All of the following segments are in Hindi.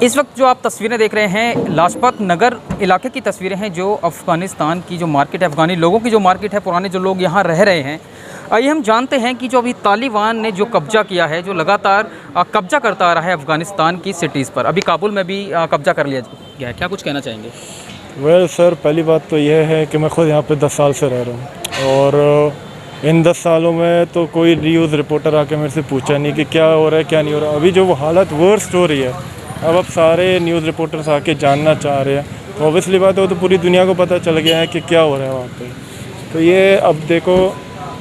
इस वक्त जो आप तस्वीरें देख रहे हैं लाजपत नगर इलाके की तस्वीरें हैं, जो अफ़गानिस्तान की जो मार्केट है, अफ़गानी लोगों की जो मार्केट है, पुराने जो लोग यहाँ रह रहे हैं। आइए हम जानते हैं कि जो अभी तालिबान ने जो कब्ज़ा किया है, जो लगातार कब्ज़ा करता आ रहा है अफ़गानिस्तान की सिटीज़ पर, अभी काबुल में भी कब्ज़ा कर लिया गया है, क्या कुछ कहना चाहेंगे? वेल सर, पहली बात तो यह है कि मैं ख़ुद यहाँ पे 10 साल से रह रहा हूँ और इन 10 सालों में तो कोई न्यूज़ रिपोर्टर आके मेरे से पूछा नहीं कि क्या हो रहा है क्या नहीं हो रहा। अभी जो वो हालत वर्स्ट हो रही है, अब सारे न्यूज़ रिपोर्टर्स आके जानना चाह रहे हैं, तो ऑब्वियसली बात है वो तो पूरी दुनिया को पता चल गया है कि क्या हो रहा है वहाँ पे। तो ये अब देखो,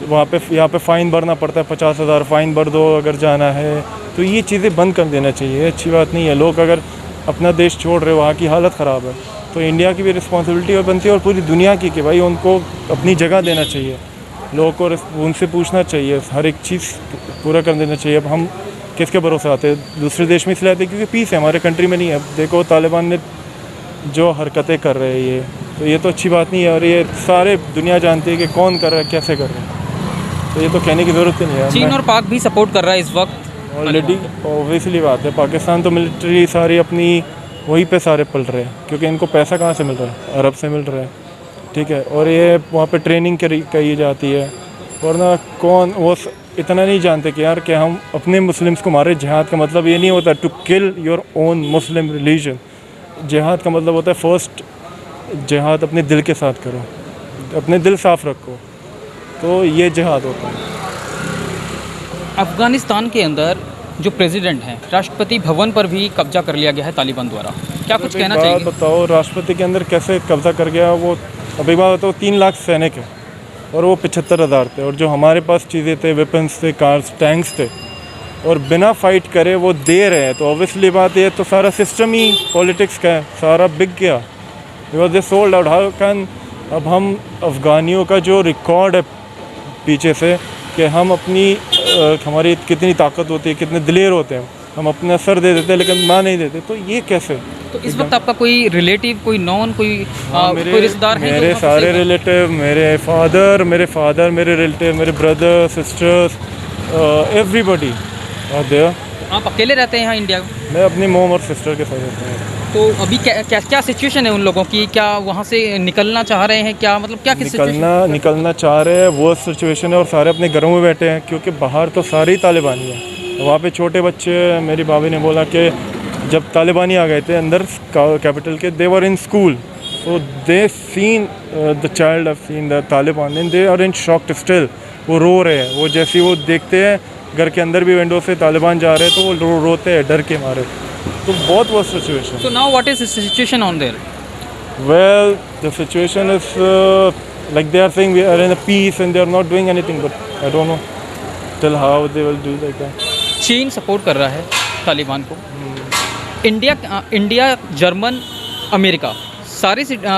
वहाँ पे यहाँ पे फ़ाइन भरना पड़ता है, 50,000 फ़ाइन भर दो अगर जाना है। तो ये चीज़ें बंद कर देना चाहिए, अच्छी बात नहीं है। लोग अगर अपना देश छोड़ रहे, वहाँ की हालत ख़राब है, तो इंडिया की भी रिस्पॉन्सिबिलिटी और बनती है और पूरी दुनिया की कि भाई उनको अपनी जगह देना चाहिए, लोगों को उनसे पूछना चाहिए, हर एक चीज़ पूरा कर देना चाहिए। अब हम किसके भरोसे आते हैं? दूसरे देश में इसलिए आते हैं क्योंकि पीस है, हमारे कंट्री में नहीं है। देखो तालिबान ने जो हरकतें कर रहे हैं ये तो अच्छी बात नहीं है और ये सारे दुनिया जानती है कि कौन कर रहा है, कैसे कर रहा है, तो ये तो कहने की ज़रूरत ही नहीं है। चीन और पाक भी सपोर्ट कर रहा है इस वक्त ऑलरेडी, ऑब्वियसली बात है। पाकिस्तान तो मिलिट्री सारी अपनी वहीं पे सारे पल रहे हैं क्योंकि इनको पैसा कहाँ से मिल रहा है? अरब से मिल रहा है, ठीक है। और ये वहाँ पे ट्रेनिंग की जाती है, वरना कौन वो इतना नहीं जानते कि यार कि हम अपने मुस्लिम्स को मारे। जिहाद का मतलब ये नहीं होता to kill your own Muslim religion. जिहाद का मतलब होता है फर्स्ट जिहाद अपने दिल के साथ करो, अपने दिल साफ़ रखो, तो ये जिहाद होता है। अफ़गानिस्तान के अंदर जो प्रेसिडेंट हैं, राष्ट्रपति भवन पर भी कब्जा कर लिया गया है तालिबान द्वारा, क्या कुछ कहना चाहिए? बताओ, राष्ट्रपति के अंदर कैसे कब्जा कर गया वो? अभी बात बताओ, 3 लाख सैनिक है और वो 75,000 थे, और जो हमारे पास चीज़ें थे, वेपन्स थे, कार्स, टैंक्स थे, और बिना फाइट करे वो दे रहे हैं। तो ऑब्वियसली बात ये तो सारा सिस्टम ही पॉलिटिक्स का है, सारा बिक गया, because they sold out. How can अब हम अफ़गानियों का जो रिकॉर्ड है पीछे से कि हम अपनी हमारी कितनी ताकत होती है, कितने दिलेर होते हैं, हम अपना सर दे देते हैं लेकिन माँ नहीं देते, तो ये कैसे? तो इस वक्त आपका कोई रिलेटिव, कोई नॉन, कोई रिश्तेदार है? मेरे सारे रिलेटिव, मेरे फादर, मेरे रिलेटिव, मेरे brother, sisters, everybody are there. आप अकेले रहते हैं यहाँ इंडिया में? मैं अपनी मोम और सिस्टर के साथ रहता हूँ। तो अभी क्या सिचुएशन है उन लोगों की? क्या वहाँ से निकलना चाह रहे हैं? क्या मतलब क्या निकलना चाह रहे हैं, वो सिचुएशन है, और सारे अपने घरों में बैठे हैं क्योंकि बाहर तो सारे ही तालिबानी हैं। वहाँ पे छोटे बच्चे, मेरी भाभी ने बोला कि जब तालिबानी आ गए थे अंदर कैपिटल के, they were in school, so they seen the child of seen the Taliban and they are in shocked still. वो रो रहे हैं, वो जैसे वो देखते हैं घर के अंदर भी विंडो से तालिबान जा रहे हैं तो वो रोते हैं डर के मारे। तो बहुत worst situation. So now what is the situation on there? Well, the situation is like they are saying we are in a peace and they are not doing anything, but I don't know till how they will do like that. चीन सपोर्ट कर रहा है तालिबान को, इंडिया, जर्मन, अमेरिका,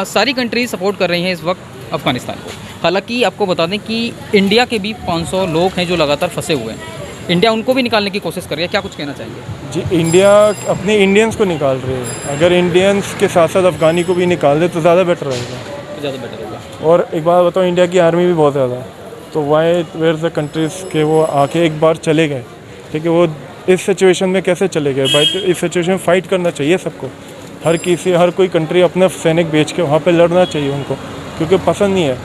सारी कंट्रीज सपोर्ट कर रही हैं इस वक्त अफ़गानिस्तान को। हालांकि आपको बता दें कि इंडिया के भी 500 लोग हैं जो लगातार फंसे हुए हैं। इंडिया उनको भी निकालने की कोशिश कर रही है, क्या कुछ कहना चाहेंगे? जी, इंडिया अपने इंडियंस को निकाल रही है। अगर इंडियंस के साथ साथ अफ़गानी को भी निकाल दे तो ज़्यादा बेटर रहेगा। ज़्यादा बेटर होगा। और एक बात बताओ, इंडिया की आर्मी भी बहुत ज़्यादा है, तो वाई वेयर द कंट्रीज़ के वो आके एक बार चले गए, ठीक है। वो इस सिचुएशन में कैसे चले गए भाई? तो इस सिचुएशन में फ़ाइट करना चाहिए सबको, हर कोई कंट्री अपना सैनिक भेज के वहाँ पे लड़ना चाहिए उनको, क्योंकि पसंद नहीं है।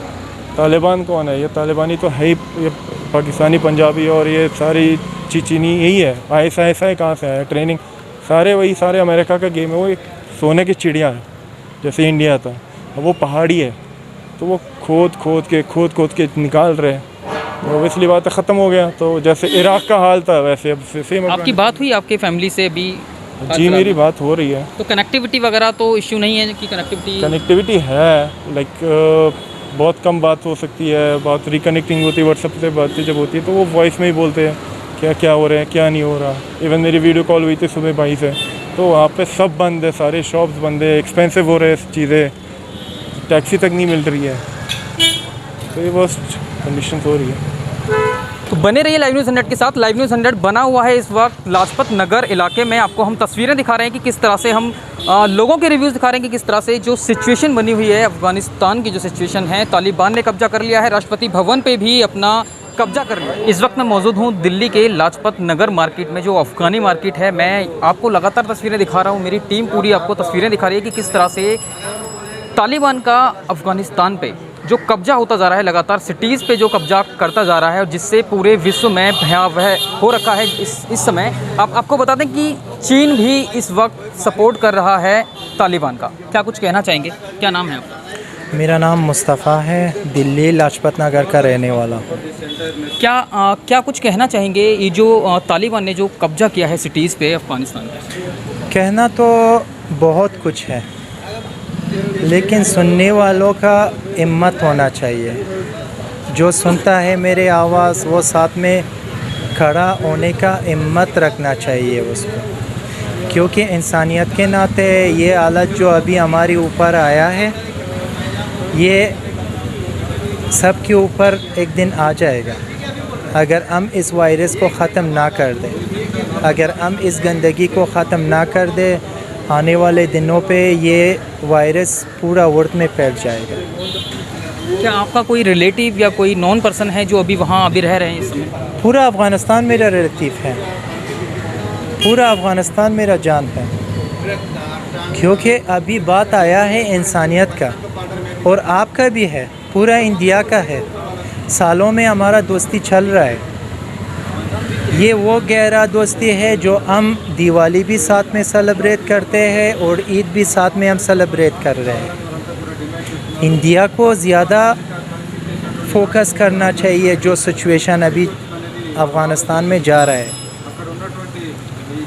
तालिबान कौन है? ये तालिबानी तो है ही, ये पाकिस्तानी, पंजाबी और ये सारी चीनी यही है। ISI कहाँ से आया? ट्रेनिंग सारे वही, सारे अमेरिका का गेम है। वो एक सोने की चिड़िया है जैसे इंडिया था, वो पहाड़ी है, तो वो खोद के निकाल रहे हैं। ऑब्वियसली बात है, ख़त्म हो गया। तो जैसे इराक़ का हाल था वैसे अब सेम। आपकी बात हुई आपके फैमिली से भी? जी, मेरी बात हो रही है। तो कनेक्टिविटी वगैरह तो इश्यू नहीं है कि कनेक्टिविटी है, लाइक बहुत कम बात हो सकती है, बात रिकनेक्टिंग होती है व्हाट्सएप से बात जब होती है तो वो वॉइस में ही बोलते हैं क्या हो रहा है, क्या नहीं हो रहा। इवन मेरी वीडियो कॉल हुई थी सुबह भाई से, तो वहाँ पे सब बंद है, सारे शॉप्स बंद है, एक्सपेंसिव हो रहे हैं चीज़ें, टैक्सी तक नहीं मिल रही है, तो ये वर्स्ट कंडीशन हो रही है। तो बने रहिए लाइव न्यूज़ 100 के साथ। लाइव न्यूज़ 100 बना हुआ है इस वक्त लाजपत नगर इलाके में। आपको हम तस्वीरें दिखा रहे हैं कि किस तरह से हम लोगों के रिव्यूज़ दिखा रहे हैं कि किस तरह से जो सिचुएशन बनी हुई है अफ़गानिस्तान की, जो सिचुएशन है, तालिबान ने कब्जा कर लिया है। राष्ट्रपति भवन पे भी अपना कब्जा कर लिया। इस वक्त मैं मौजूद हूँ दिल्ली के लाजपत नगर मार्केट में, जो अफ़गानी मार्केट है। मैं आपको लगातार तस्वीरें दिखा रहा हूँ, मेरी टीम पूरी आपको तस्वीरें दिखा रही है कि किस तरह से तालिबान का अफ़गानिस्तान पे जो कब्जा होता जा रहा है, लगातार सिटीज़ पे जो कब्जा करता जा रहा है, और जिससे पूरे विश्व में भयावह हो रखा है इस समय। आपको बता दें कि चीन भी इस वक्त सपोर्ट कर रहा है तालिबान का। क्या कुछ कहना चाहेंगे? क्या नाम है आपका? मेरा नाम मुस्तफ़ा है, दिल्ली लाजपत नगर का रहने वाला हूँ। क्या कुछ कहना चाहेंगे ये जो तालिबान ने जो कब्जा किया है सिटीज़ पे अफ़गानिस्तान पे? कहना तो बहुत कुछ है, लेकिन सुनने वालों का हिम्मत होना चाहिए। जो सुनता है मेरे आवाज़, वो साथ में खड़ा होने का हिम्मत रखना चाहिए उसको, क्योंकि इंसानियत के नाते ये हालत जो अभी हमारे ऊपर आया है, ये सब के ऊपर एक दिन आ जाएगा। अगर हम इस वायरस को ख़त्म ना कर दें, अगर हम इस गंदगी को ख़त्म ना कर दें, आने वाले दिनों पे ये वायरस पूरा वर्ल्ड में फैल जाएगा। क्या आपका कोई रिलेटिव या कोई नॉन पर्सन है जो अभी रह रहे हैं इस समय? पूरा अफ़गानिस्तान मेरा रिलेटिव है, पूरा अफ़गानिस्तान मेरा जान है, क्योंकि अभी बात आया है इंसानियत का, और आपका भी है, पूरा इंडिया का है। सालों में हमारा दोस्ती चल रहा है। ये वो गहरा दोस्ती है जो हम दिवाली भी साथ में सेलिब्रेट करते हैं और ईद भी साथ में हम सेलिब्रेट कर रहे हैं। इंडिया को ज़्यादा फोकस करना चाहिए जो सिचुएशन अभी अफ़गानिस्तान में जा रहा है।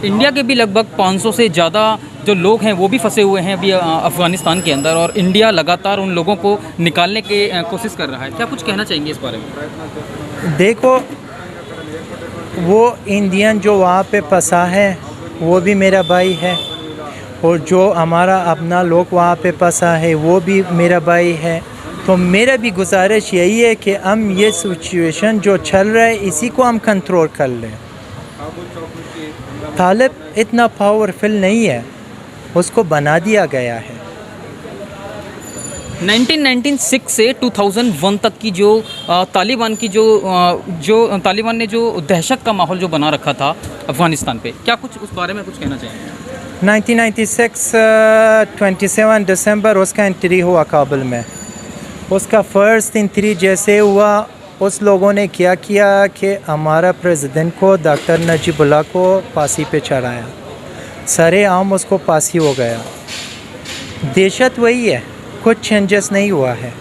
इंडिया के भी लगभग 500 से ज़्यादा जो लोग हैं वो भी फंसे हुए हैं अभी अफ़गानिस्तान के अंदर, और इंडिया लगातार उन लोगों को निकालने की कोशिश कर रहा है। क्या कुछ कहना चाहेंगे इस बारे में? देखो, वो इंडियन जो वहाँ पे फंसा है वो भी मेरा भाई है, और जो हमारा अपना लोग वहाँ पे फंसा है वो भी मेरा भाई है। तो मेरा भी गुजारिश यही है कि हम ये सिचुएशन जो चल रहा है इसी को हम कंट्रोल कर लें। तालिब इतना पावरफुल नहीं है, उसको बना दिया गया है। 1996 से 2001 तक की जो तालिबान की जो तालिबान ने जो दहशत का माहौल जो बना रखा था अफ़गानिस्तान पे, क्या कुछ उस बारे में कुछ कहना चाहेंगे? 1996 27 दिसंबर उसका एंट्री हुआ काबुल में। उसका फर्स्ट एंट्री जैसे हुआ, उस लोगों ने क्या किया कि हमारा प्रेसिडेंट को डॉक्टर नजीबुल्लाह को फांसी पे चढ़ाया, सरेआम उसको फांसी हो गया। दहशत वही है, कुछ चेंजेस नहीं हुआ है।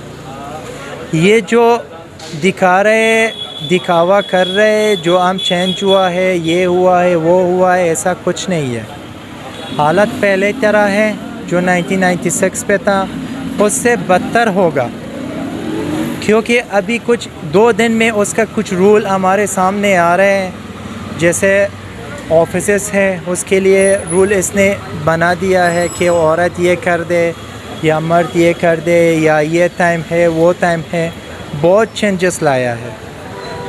ये जो दिखा रहे, दिखावा कर रहे, जो हम चेंज हुआ है, ये हुआ है, वो हुआ है, ऐसा कुछ नहीं है। हालत पहले तरह है जो 1996 पे था, उससे बदतर होगा, क्योंकि अभी कुछ 2 दिन में उसका कुछ रूल हमारे सामने आ रहे हैं। जैसे ऑफिसेस है, उसके लिए रूल इसने बना दिया है कि औरत ये कर दे या मर्द ये कर दे, या ये टाइम है, वो टाइम है। बहुत चेंजेस लाया है,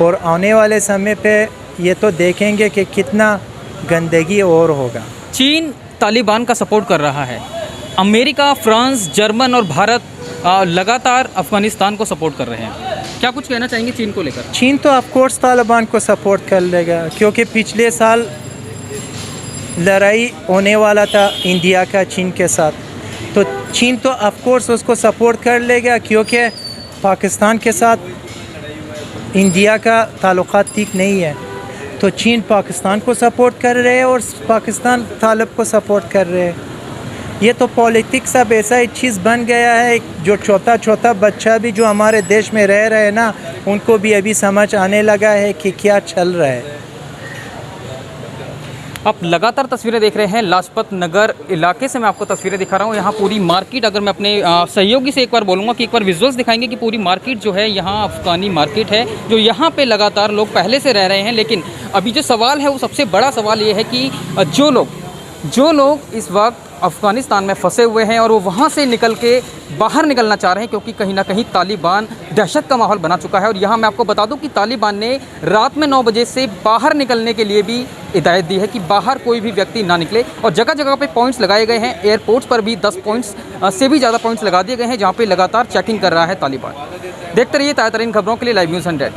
और आने वाले समय पे ये तो देखेंगे कि कितना गंदगी और होगा। चीन तालिबान का सपोर्ट कर रहा है, अमेरिका, फ्रांस, जर्मन और भारत लगातार अफ़गानिस्तान को सपोर्ट कर रहे हैं। क्या कुछ कहना चाहेंगे चीन को लेकर? चीन तो ऑफ कोर्स तालिबान को सपोर्ट कर लेगा, क्योंकि पिछले साल लड़ाई होने वाला था इंडिया का चीन के साथ, तो चीन तो ऑफ कोर्स उसको सपोर्ट कर लेगा, क्योंकि पाकिस्तान के साथ इंडिया का ताल्लुकात ठीक नहीं है। तो चीन पाकिस्तान को सपोर्ट कर रहे हैं और पाकिस्तान तालिब को सपोर्ट कर रहे हैं। ये तो पॉलिटिक्स अब ऐसा एक चीज़ बन गया है, जो छोटा बच्चा भी जो हमारे देश में रह रहे हैं ना, उनको भी अभी समझ आने लगा है कि क्या चल रहा है। आप लगातार तस्वीरें देख रहे हैं लाजपत नगर इलाके से। मैं आपको तस्वीरें दिखा रहा हूँ। यहाँ पूरी मार्केट, अगर मैं अपने सहयोगी से एक बार बोलूँगा कि एक बार विजुअल्स दिखाएंगे कि पूरी मार्केट जो है यहाँ अफ़गानी मार्केट है, जो यहाँ पे लगातार लोग पहले से रह रहे हैं। लेकिन अभी जो सवाल है वो सबसे बड़ा सवाल ये है कि जो लोग इस वक्त अफ़गानिस्तान में फंसे हुए हैं और वो वहाँ से निकल के बाहर निकलना चाह रहे हैं, क्योंकि कहीं ना कहीं तालिबान दहशत का माहौल बना चुका है। और यहाँ मैं आपको बता दूं कि तालिबान ने रात में 9 बजे से बाहर निकलने के लिए भी हिदायत दी है कि बाहर कोई भी व्यक्ति ना निकले, और जगह जगह पे पॉइंट्स लगाए गए हैं। एयरपोर्ट्स पर भी 10 पॉइंट्स से भी ज़्यादा पॉइंट्स लगा दिए गए हैं, जहाँ पर लगातार चेकिंग कर रहा है तालिबान। देखते रहिए ताज़ा तरीन खबरों के लिए लाइव न्यूज़ 100।